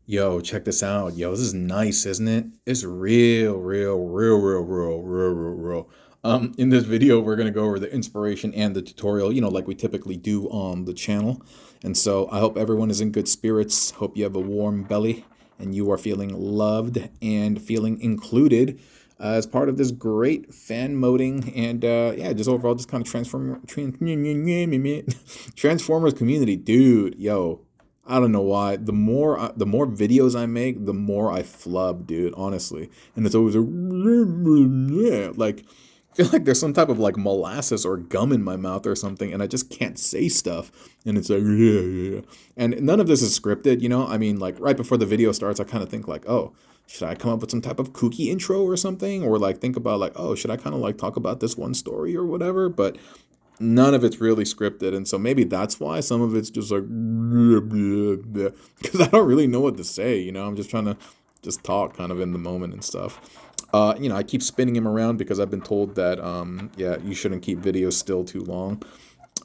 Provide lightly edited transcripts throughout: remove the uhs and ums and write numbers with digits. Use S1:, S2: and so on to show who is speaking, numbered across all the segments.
S1: Yo, check this out. Yo, this is nice, isn't it? It's real. In this video, we're gonna go over the inspiration and the tutorial, like we typically do on the channel. And so I hope everyone is in good spirits. Hope you have a warm belly and you are feeling loved and feeling included as part of this great fan moding and yeah, just overall just kind of Transformers community, dude. Yo, I don't know why. The more videos I make, the more I flub, dude. Honestly, and it's always like I feel like there's some type of like molasses or gum in my mouth or something, and I just can't say stuff. And it's like yeah. And none of this is scripted, you know. I mean, like right before the video starts, I kind of think like, oh, should I come up with some type of kooky intro or something, or like think about like, oh, should I kind of like talk about this one story or whatever? But none of it's really scripted, and so maybe that's why some of it's just like because I don't really know what to say. I'm just trying to just talk kind of in the moment and stuff. I keep spinning him around because I've been told that yeah, you shouldn't keep videos still too long.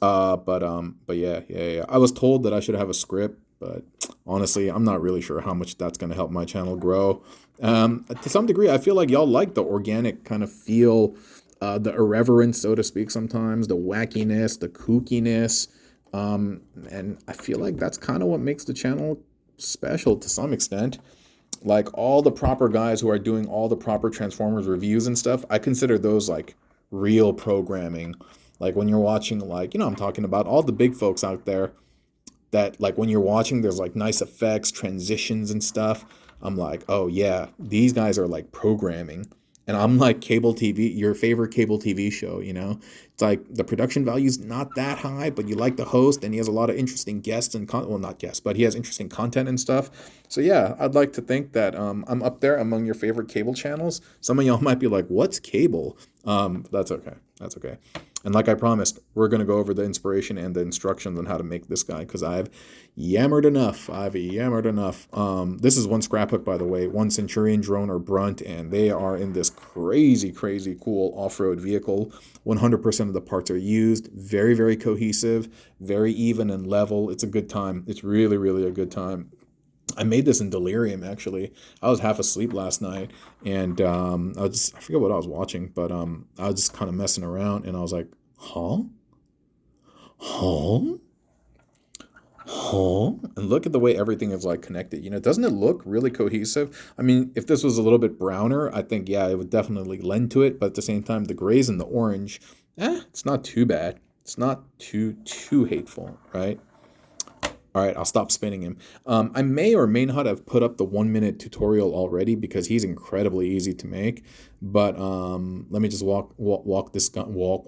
S1: But yeah. I was told that I should have a script, but honestly, I'm not really sure how much that's gonna help my channel grow. To some degree, I feel like y'all like the organic kind of feel, the irreverence, so to speak, sometimes, the wackiness, the kookiness. And I feel like that's kind of what makes the channel special to some extent. Like all the proper guys who are doing all the proper Transformers reviews and stuff, I consider those like real programming. Like when you're watching, like, I'm talking about all the big folks out there that like when you're watching there's like nice effects, transitions and stuff. I'm like, oh yeah, these guys are like programming. And I'm like cable TV, your favorite cable TV show. It's like the production value's not that high, but you like the host and he has a lot of interesting guests and well, not guests, but he has interesting content and stuff. So yeah, I'd like to think that I'm up there among your favorite cable channels. Some of y'all might be like, what's cable? That's okay. That's okay. And like I promised, we're going to go over the inspiration and the instructions on how to make this guy because I've yammered enough. This is one Scraphook, by the way, one Centurion drone or Brunt, and they are in this crazy, crazy cool off-road vehicle. 100% of the parts are used. Very, very cohesive, very even and level. It's a good time. It's really, really a good time. I made this in delirium, actually. I was half asleep last night, and I forget what I was watching, but I was just kind of messing around, and I was like, huh? Huh? Huh? And look at the way everything is like connected. Doesn't it look really cohesive? I mean, if this was a little bit browner, I think, yeah, it would definitely lend to it, but at the same time, the grays and the orange, it's not too bad. It's not too hateful, right? All right, I'll stop spinning him. I may or may not have put up the 1 minute tutorial already because he's incredibly easy to make. But let me just walk this guy, walk.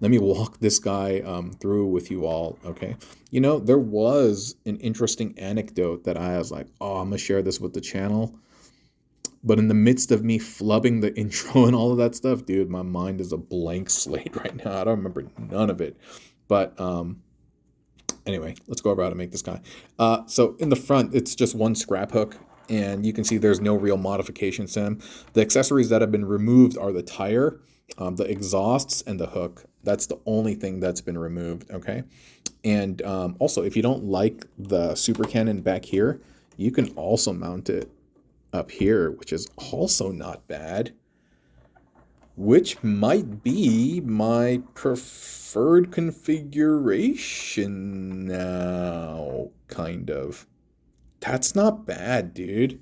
S1: Let me walk this guy through with you all. Okay. There was an interesting anecdote that I was like, oh, I'm gonna share this with the channel. But in the midst of me flubbing the intro and all of that stuff, dude, my mind is a blank slate right now. I don't remember none of it. But anyway, let's go over how to make this guy. So in the front, it's just one scrap hook, and you can see there's no real modifications to him. The accessories that have been removed are the tire, the exhausts, and the hook. That's the only thing that's been removed, okay? And also, if you don't like the super cannon back here, you can also mount it up here, which is also not bad, which might be my preferred configuration now, kind of. That's not bad, dude.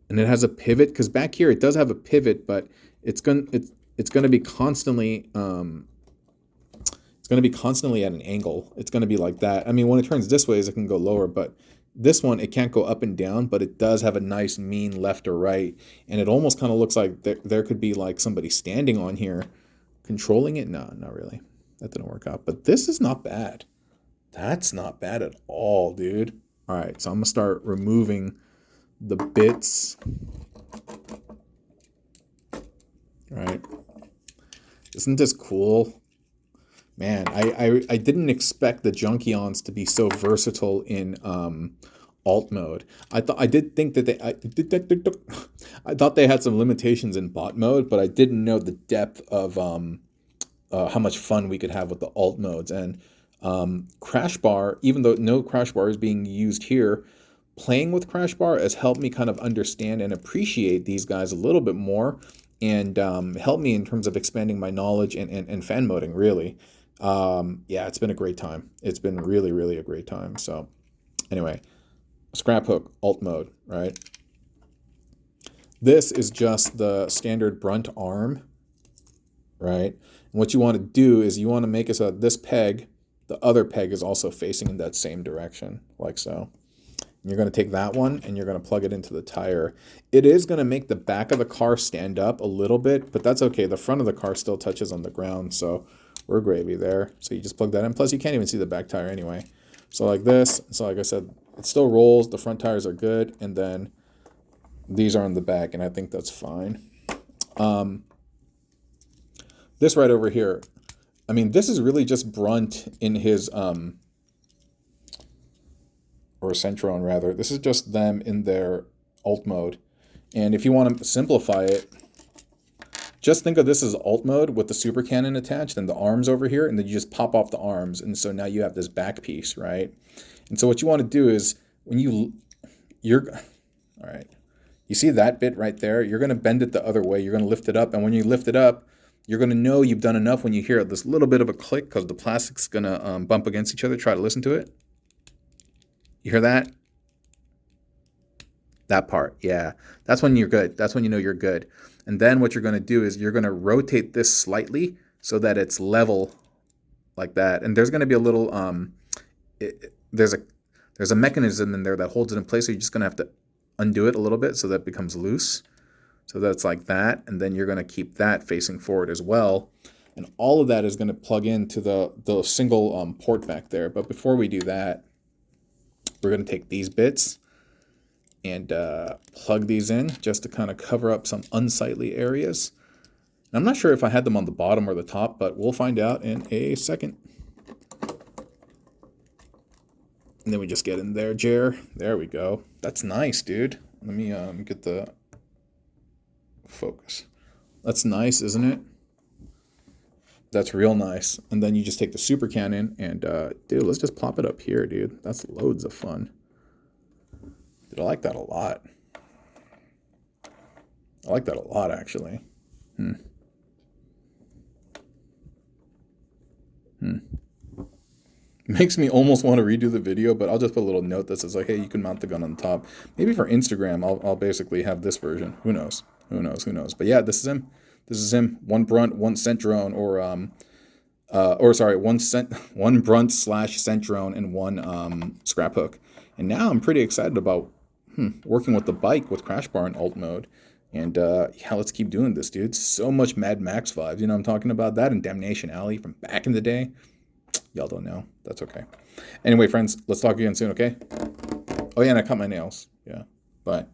S1: And it has a pivot, because back here it does have a pivot, but it's gonna be constantly at an angle. It's gonna be like that. I mean, when it turns this way, it can go lower, but this one, it can't go up and down, but it does have a nice mean left or right. And it almost kind of looks like there could be like somebody standing on here controlling it. No, not really. That didn't work out. But this is not bad. That's not bad at all, dude. All right, so I'm going to start removing the bits. All right. Isn't this cool? Man, I didn't expect the Junkions to be so versatile in alt mode. I did think that I thought they had some limitations in bot mode, but I didn't know the depth of how much fun we could have with the alt modes. And crash bar, even though no crash bar is being used here, playing with Crash Bar has helped me kind of understand and appreciate these guys a little bit more, and helped me in terms of expanding my knowledge and fan moding, really. Yeah, it's been a great time. It's been really, really a great time. So anyway, Scraphook alt mode, right? This is just the standard Brunt arm, right? And what you want to do is you want to make it so that this peg, the other peg, is also facing in that same direction, like so. And you're going to take that one and you're going to plug it into the tire. It is going to make the back of the car stand up a little bit, but that's okay. The front of the car still touches on the ground, so we're gravy there. So you just plug that in. Plus, you can't even see the back tire anyway. So like this. So like I said, it still rolls. The front tires are good, and then these are on the back, and I think that's fine. This right over here, I mean, this is really just Brunt in his, or Centron rather. This is just them in their alt mode. And if you want to simplify it, just think of this as alt mode with the super cannon attached and the arms over here, and then you just pop off the arms. And so now you have this back piece, right? And so what you want to do is when all right. You see that bit right there? You're going to bend it the other way. You're going to lift it up. And when you lift it up, you're going to know you've done enough when you hear this little bit of a click, because the plastic's going to bump against each other. Try to listen to it. You hear that? That part, yeah. That's when you're good. That's when you know you're good. And then what you're going to do is you're going to rotate this slightly so that it's level like that. And there's going to be a little, there's a mechanism in there that holds it in place. So you're just going to have to undo it a little bit so that it becomes loose. So that's like that. And then you're going to keep that facing forward as well. And all of that is going to plug into the single port back there. But before we do that, we're going to take these bits and plug these in just to kind of cover up some unsightly areas. And I'm not sure if I had them on the bottom or the top, but we'll find out in a second. And then we just get in there, Jer. There we go. That's nice, dude. Let me get the focus. That's nice, isn't it? That's real nice. And then you just take the super cannon and, dude, let's just plop it up here, dude. That's loads of fun. Dude, I like that a lot. I like that a lot, actually. Makes me almost want to redo the video, but I'll just put a little note that says, like, hey, you can mount the gun on the top. Maybe for Instagram, I'll basically have this version. Who knows? Who knows? Who knows? But yeah, this is him. This is him. One Brunt, one Centron, one Brunt / Centron, and one Scraphook. And now I'm pretty excited about working with the bike with Crash Bar in alt mode. And yeah, let's keep doing this, dude. So much Mad Max vibes. You know what I'm talking about? That and Damnation Alley from back in the day. Y'all don't know. That's okay. Anyway, friends, let's talk again soon, okay? Oh, yeah, and I cut my nails. Yeah. Bye.